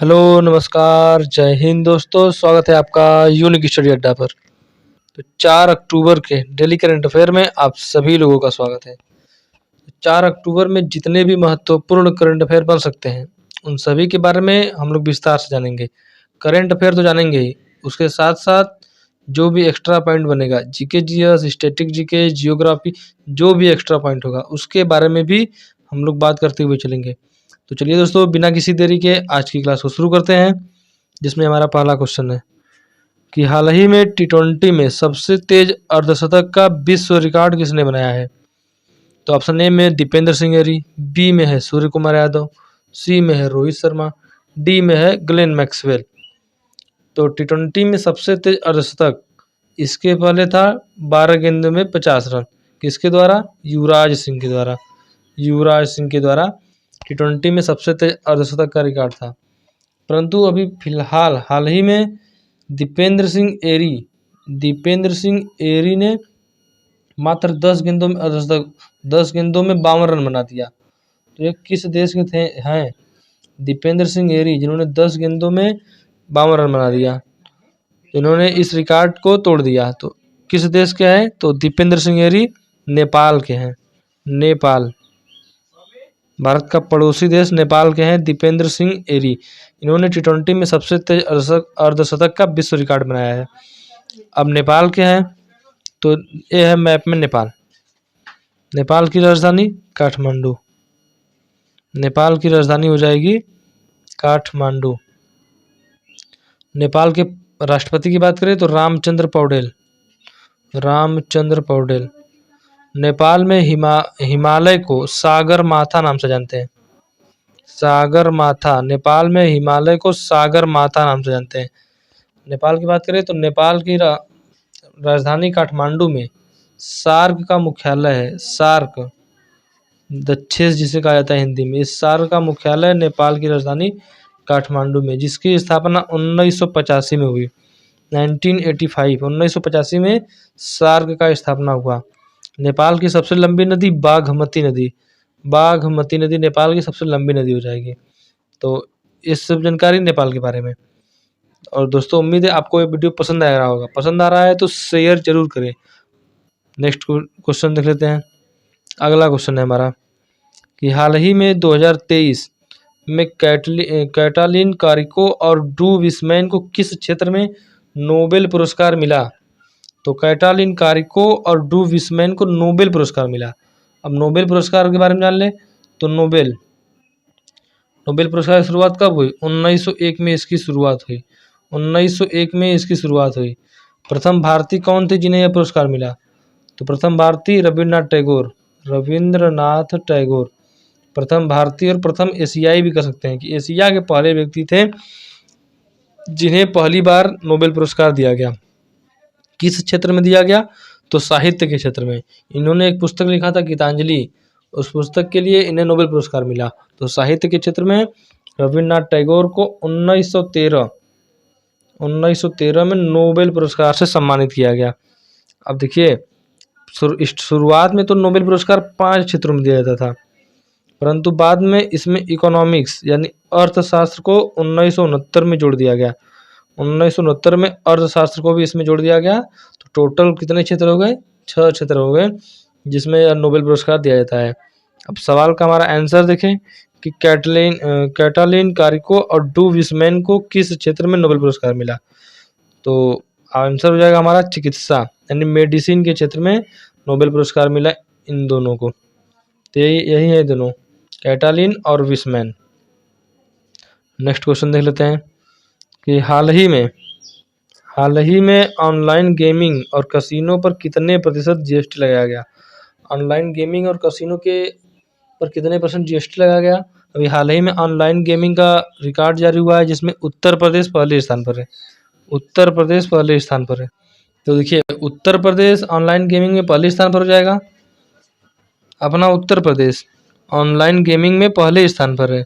Hello, नमस्कार, जय हिंद दोस्तों। स्वागत है आपका यूनिक स्टडी अड्डा पर। तो 4 अक्टूबर के डेली करंट अफेयर में आप सभी लोगों का स्वागत है। 4 अक्टूबर में जितने भी महत्वपूर्ण करंट अफेयर बन सकते हैं, उन सभी के बारे में हम लोग विस्तार से जानेंगे। करंट अफेयर तो जानेंगे ही, उसके साथ-साथ जो भी एक्स्ट्रा पॉइंट बनेगा, GK GS, static GK, geography, जो भी एक्स्ट्रा पॉइंट होगा, उसके बारे में भी हम लोग बात करते हुए चलेंगे। तो चलिए दोस्तों, बिना किसी देरी के आज की क्लास को शुरू करते हैं, जिसमें हमारा पहला क्वेश्चन है कि हाल ही में टी20 में सबसे तेज अर्धशतक का विश्व रिकॉर्ड किसने बनाया है। तो ऑप्शन ए में दीपेंद्र सिंह एरी, बी में है सूर्य कुमार यादव, सी में है रोहित शर्मा, डी में है ग्लेन मैक्सवेल। तो टी20 में सबसे तेज अर्धशतक इसके पहले था 12 गेंदों में 50 रन, किसके द्वारा? युवराज सिंह के द्वारा। युवराज सिंह के द्वारा टी20 में सबसे तेज अर्धशतक का रिकॉर्ड था। परंतु अभी फिलहाल हाल ही में दीपेंद्र सिंह एरी ने मात्र 10 गेंदों में अर्धशतक, 10 गेंदों में 52 रन बना दिया। तो ये किस देश के थे हैं? दीपेंद्र सिंह एरी, जिन्होंने 10 गेंदों में 52 रन बना दिया। इन्होंने इस रिकॉर्ड को तोड़ दिया। तो किस देश के हैं? तो दीपेंद्र सिंह एरी नेपाल के हैं। नेपाल, भारत का पड़ोसी देश नेपाल के हैं दीपेंद्र सिंह एरी। इन्होंने टी20 में सबसे तेज अर्धशतक का विश्व रिकॉर्ड बनाया है। अब नेपाल के हैं, तो ये है मैप में नेपाल। नेपाल की राजधानी काठमांडू। नेपाल की राजधानी हो जाएगी काठमांडू। नेपाल के राष्ट्रपति की बात करें तो रामचंद्र पौडेल। रामचंद्र पौडेल। नेपाल में हिमालय को सागर माथा नाम से जानते हैं। सागर माथा, नेपाल में हिमालय को सागर माथा नाम से जानते हैं। नेपाल की बात करें तो नेपाल की राजधानी काठमांडू में सार्क का मुख्यालय है। सार्क, दक्षेस जिसे कहा जाता है हिंदी में, इस सार्क का मुख्यालय नेपाल की राजधानी काठमांडू में, जिसकी स्थापना 1985 में हुई। 1985 में सार्क का स्थापना हुआ। नेपाल की सबसे लंबी नदी बागमती नदी। बागमती नदी नेपाल की सबसे लंबी नदी हो जाएगी। तो इस सब जानकारी नेपाल के बारे में। और दोस्तों, उम्मीद है आपको ये वीडियो पसंद आ रहा होगा। पसंद आ रहा है तो शेयर जरूर करें। नेक्स्ट क्वेश्चन देख लेते हैं। अगला क्वेश्चन है हमारा कि हाल ही में 2023 में कैटालिन कारिको और ड्रू विस्मैन को किस क्षेत्र में नोबेल पुरस्कार मिला। तो कैटालिन कारिको और ड्रू विस्मैन को नोबेल पुरस्कार मिला। अब नोबेल पुरस्कार के बारे में जान ले तो नोबेल पुरस्कार की शुरुआत कब हुई? 1901 में इसकी शुरुआत हुई। 1901 में इसकी शुरुआत हुई। प्रथम भारतीय कौन थे जिन्हें यह पुरस्कार मिला? तो प्रथम भारतीय रविंद्रनाथ टैगोर। प्रथम भारतीय और प्रथम एशियाई भी कर सकते हैं कि एशिया के पहले व्यक्ति थे जिन्हें पहली बार नोबेल पुरस्कार दिया गया। किस क्षेत्र में दिया गया? तो साहित्य के क्षेत्र में। इन्होंने एक पुस्तक लिखा था गीतांजलि, उस पुस्तक के लिए इन्हें नोबेल पुरस्कार मिला। तो साहित्य के क्षेत्र में रविन्द्रनाथ टैगोर को 1913 में नोबेल पुरस्कार से सम्मानित किया गया। अब देखिए, शुरुआत में तो नोबेल पुरस्कार 5 क्षेत्रों में दिया जाता था, परंतु बाद में इसमें इकोनॉमिक्स यानी अर्थशास्त्र को 1969 में जोड़ दिया गया। 1969 में अर्थशास्त्र को भी इसमें जोड़ दिया गया। तो टोटल कितने क्षेत्र हो गए? 6 क्षेत्र हो गए जिसमें नोबेल पुरस्कार दिया जाता है। अब सवाल का हमारा आंसर देखें कि कैटालिन कारिको और ड्रू विस्मैन को किस क्षेत्र में नोबेल पुरस्कार मिला। तो आंसर हो जाएगा हमारा चिकित्सा यानी मेडिसिन के क्षेत्र में नोबेल पुरस्कार मिला इन दोनों को। तो यही है दोनों, कैटालिन और विस्मैन। नेक्स्ट क्वेश्चन देख लेते हैं कि हाल ही में ऑनलाइन गेमिंग और कसिनो पर कितने प्रतिशत जीएसटी लगाया गया। ऑनलाइन गेमिंग और कसिनो के पर कितने % जीएसटी लगाया गया? अभी हाल ही में ऑनलाइन गेमिंग का रिकॉर्ड जारी हुआ है, जिसमें उत्तर प्रदेश पहले स्थान पर है। उत्तर प्रदेश पहले स्थान पर है। तो देखिए, उत्तर प्रदेश ऑनलाइन गेमिंग में पहले स्थान पर हो जाएगा। अपना उत्तर प्रदेश ऑनलाइन गेमिंग में पहले स्थान पर है,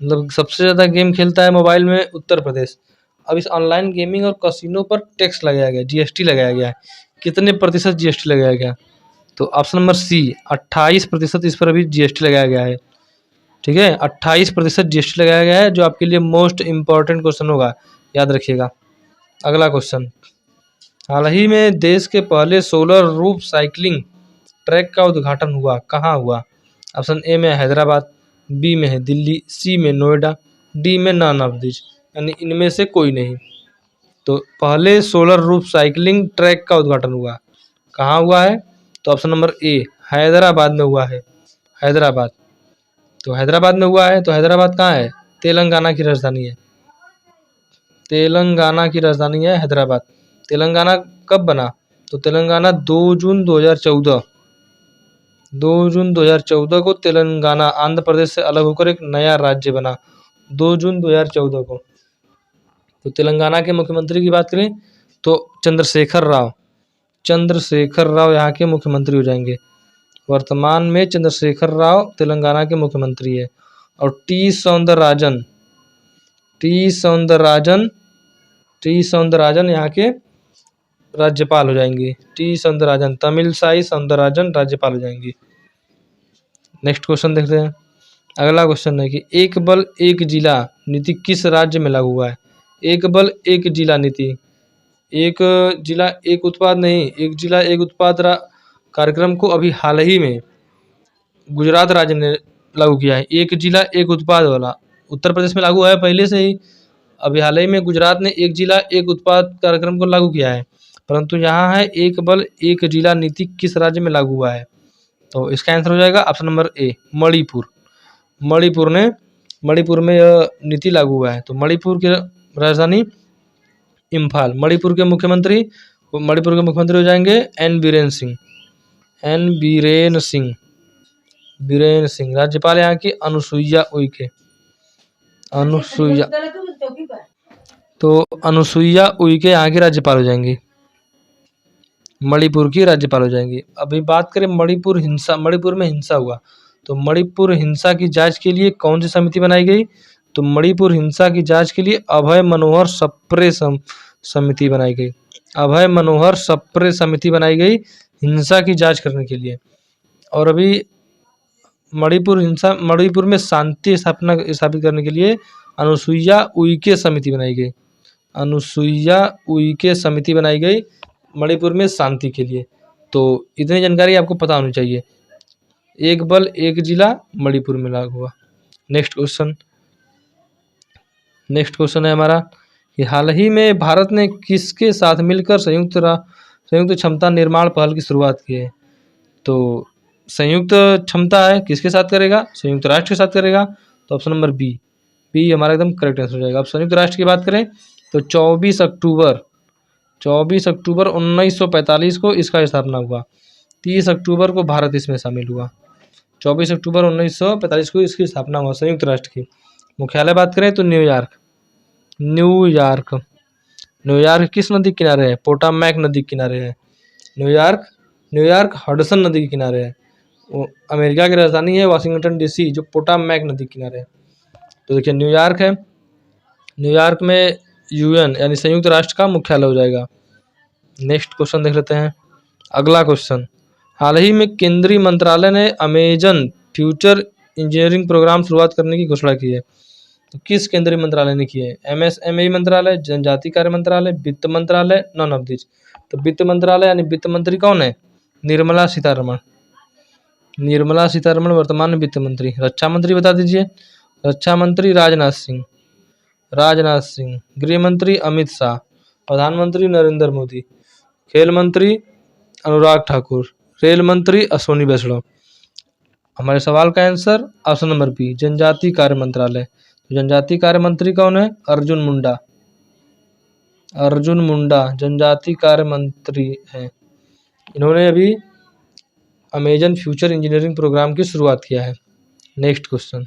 मतलब सबसे ज़्यादा गेम खेलता है मोबाइल में उत्तर प्रदेश। अब इस ऑनलाइन गेमिंग और कसिनो पर टैक्स लगाया गया, जीएसटी लगाया गया है। कितने प्रतिशत जीएसटी लगाया गया? तो ऑप्शन नंबर सी 28% इस पर अभी जीएसटी लगाया गया है। ठीक है, 28% जीएसटी लगाया गया है, जो आपके लिए मोस्ट इम्पॉर्टेंट क्वेश्चन होगा, याद रखिएगा। अगला क्वेश्चन, हाल ही में देश के पहले सोलर रूफ साइकिलिंग ट्रैक का उद्घाटन हुआ, कहाँ हुआ? ऑप्शन ए में हैदराबाद, बी में है दिल्ली, सी में नोएडा, डी में नॉन ऑफ दिस, यानी इनमें से कोई नहीं। तो पहले सोलर रूफ साइकिलिंग ट्रैक का उद्घाटन हुआ, कहाँ हुआ है? तो ऑप्शन नंबर ए हैदराबाद में हुआ है, हैदराबाद। तो हैदराबाद में हुआ है, तो हैदराबाद कहाँ है? तेलंगाना की राजधानी है, तेलंगाना की राजधानी है हैदराबाद। तेलंगाना कब बना? तो तेलंगाना 2 जून 2014, 2 जून 2014 को तेलंगाना आंध्र प्रदेश से अलग होकर एक नया राज्य बना, 2 जून 2014 को। तो तेलंगाना के मुख्यमंत्री की बात करें तो चंद्रशेखर राव, चंद्रशेखर राव यहाँ के मुख्यमंत्री हो जाएंगे। वर्तमान में चंद्रशेखर राव तेलंगाना के मुख्यमंत्री है। और T Soundararajan, T Soundararajan, T Soundararajan यहाँ के राज्यपाल हो जाएंगे। टी सौंदरराजन, तमिलसाई सौंदरराजन राज्यपाल हो जाएंगी। नेक्स्ट क्वेश्चन देखते हैं। अगला क्वेश्चन है कि एक बल एक जिला नीति किस राज्य में लागू हुआ है? एक बल एक जिला नीति, एक जिला एक उत्पाद नहीं, एक जिला एक उत्पाद कार्यक्रम को अभी हाल ही में गुजरात राज्य ने लागू किया है। एक जिला एक उत्पाद वाला उत्तर प्रदेश में लागू हुआ है पहले से ही, अभी हाल ही में गुजरात ने एक जिला एक उत्पाद कार्यक्रम को लागू किया है। परंतु यहाँ है एक बल एक जिला नीति किस राज्य में लागू हुआ है? तो इसका आंसर हो जाएगा option number A Manipur. Manipur में यह नीति लागू हुआ है। तो मणिपुर की राजधानी इम्फाल। मणिपुर के मुख्यमंत्री हो जाएंगे एन बीरेन सिंह, एन बीरेन सिंह, बीरेन सिंह। राज्यपाल यहाँ की अनुसुईया उइके, अनुसुईया, तो अनुसुईया उइके यहाँ की राज्यपाल हो जाएंगी, मणिपुर की राज्यपाल हो जाएंगी। अभी बात करें मणिपुर में हिंसा हुआ, तो मणिपुर हिंसा की जांच के लिए कौन सी समिति बनाई गई? तो मणिपुर हिंसा की जांच के लिए अभय मनोहर सप्रे समिति बनाई गई, अभय मनोहर सप्रे समिति बनाई गई हिंसा की जांच करने के लिए। और अभी मणिपुर में शांति स्थापित करने के लिए अनुसुईया उइके समिति बनाई गई, अनुसुईया उइके समिति बनाई गई मणिपुर में शांति के लिए। तो इतनी जानकारी आपको पता होनी चाहिए। एक बल एक जिला मणिपुर में लागू हुआ। नेक्स्ट क्वेश्चन है हमारा कि हाल ही में भारत ने किसके साथ मिलकर संयुक्त क्षमता निर्माण पहल की शुरुआत की है? तो संयुक्त क्षमता है किसके साथ करेगा? संयुक्त राष्ट्र के साथ करेगा। तो ऑप्शन नंबर बी हमारा एकदम करेक्ट आंसर हो जाएगा। अब संयुक्त राष्ट्र की बात करें तो 24 अक्टूबर 1945 को इसका स्थापना हुआ। 30 अक्टूबर को भारत इसमें शामिल हुआ। 24 अक्टूबर 1945 को इसकी स्थापना हुआ संयुक्त राष्ट्र की। मुख्यालय बात करें तो न्यूयॉर्क किस नदी के किनारे है? पोटामैक नदी के किनारे है। न्यूयॉर्क हडसन नदी के किनारे है। वो अमेरिका की राजधानी है वाशिंगटन डीसी, जो पोटामैक नदी के किनारे है। तो देखिए न्यूयॉर्क है, न्यूयॉर्क में यूएन यानी संयुक्त राष्ट्र का मुख्यालय हो जाएगा। नेक्स्ट क्वेश्चन देख लेते हैं। अगला क्वेश्चन, हाल ही में केंद्रीय मंत्रालय ने अमेजन फ्यूचर इंजीनियरिंग प्रोग्राम शुरुआत करने की घोषणा की है। तो किस केंद्रीय मंत्रालय ने की है? एमएसएमई मंत्रालय, जनजातीय कार्य मंत्रालय, वित्त मंत्रालय, नॉन ऑफ दिस। तो वित्त मंत्रालय यानी वित्त मंत्री कौन है? निर्मला सीतारमण। निर्मला सीतारमण वर्तमान में वित्त मंत्री। रक्षा मंत्री बता दीजिए। रक्षा मंत्री राजनाथ सिंह। गृह मंत्री अमित शाह। प्रधानमंत्री नरेंद्र मोदी। खेल मंत्री अनुराग ठाकुर। रेल मंत्री अश्विनी वैष्णव। हमारे सवाल का आंसर ऑप्शन नंबर बी जनजातीय कार्य मंत्रालय। जनजातीय कार्य मंत्री कौन है? अर्जुन मुंडा जनजातीय कार्य मंत्री हैं। इन्होंने अभी अमेजन फ्यूचर इंजीनियरिंग प्रोग्राम की शुरुआत किया है। नेक्स्ट क्वेश्चन,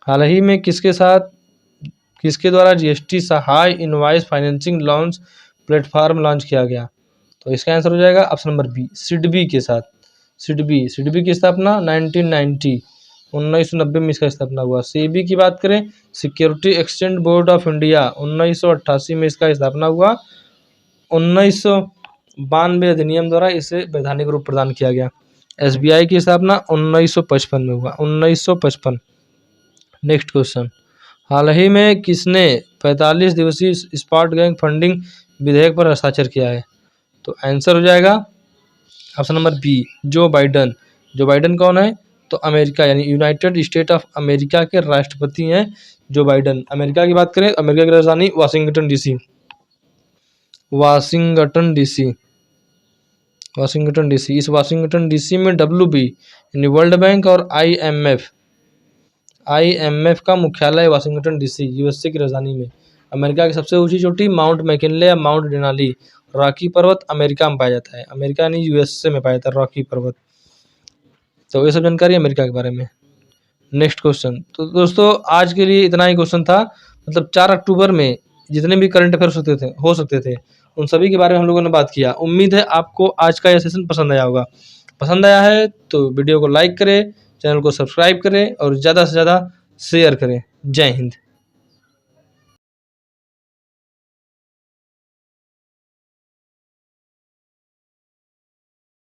हाल ही में किसके द्वारा GST Sahay invoice financing launch platform launch किया गया? तो इसका आंसर हो जाएगा ऑप्शन नंबर बी सिडबी के साथ। सिडबी की स्थापना 1990 में इसका स्थापना हुआ। सेबी की बात करें, security exchange board of India, 1988 में इसका स्थापना हुआ। 1992 अधिनियम द्वारा इसे वैधानिक रूप प्रदान किया गया। एसबीआई की स्थापना 1955 में हुआ, 1955। नेक्स्ट क्वेश्चन, हाल ही में किसने 45 दिवसीय स्पॉट गैंग फंडिंग विधेयक पर हस्ताक्षर किया है? तो आंसर हो जाएगा ऑप्शन नंबर बी, जो बाइडन। जो बाइडन कौन है? तो अमेरिका यानी यूनाइटेड स्टेट ऑफ अमेरिका के राष्ट्रपति हैं जो बाइडन। अमेरिका की बात करें, अमेरिका की राजधानी Washington DC, Washington DC, Washington DC. इस वाशिंगटन डीसी में WB यानी वर्ल्ड बैंक और IMF का मुख्यालय वाशिंगटन डीसी, USA की राजधानी में। अमेरिका की सबसे ऊंची चोटी माउंट मैकिनले या माउंट डेनाली, रॉकी पर्वत अमेरिका में पाया जाता है। अमेरिका यानी USA में पाया जाता है रॉकी पर्वत। तो ये सब जानकारी अमेरिका के बारे में। नेक्स्ट क्वेश्चन, तो दोस्तों आज के लिए इतना ही क्वेश्चन था। मतलब 4 अक्टूबर में जितने भी करंट अफेयर्स हो सकते थे उन सभी के बारे में हम लोगों ने बात किया। उम्मीद है आपको आज का यह सेशन पसंद आया होगा। पसंद आया है तो वीडियो को लाइक करें, चैनल को सब्सक्राइब करें और ज़्यादा से ज़्यादा शेयर करें। जय हिंद।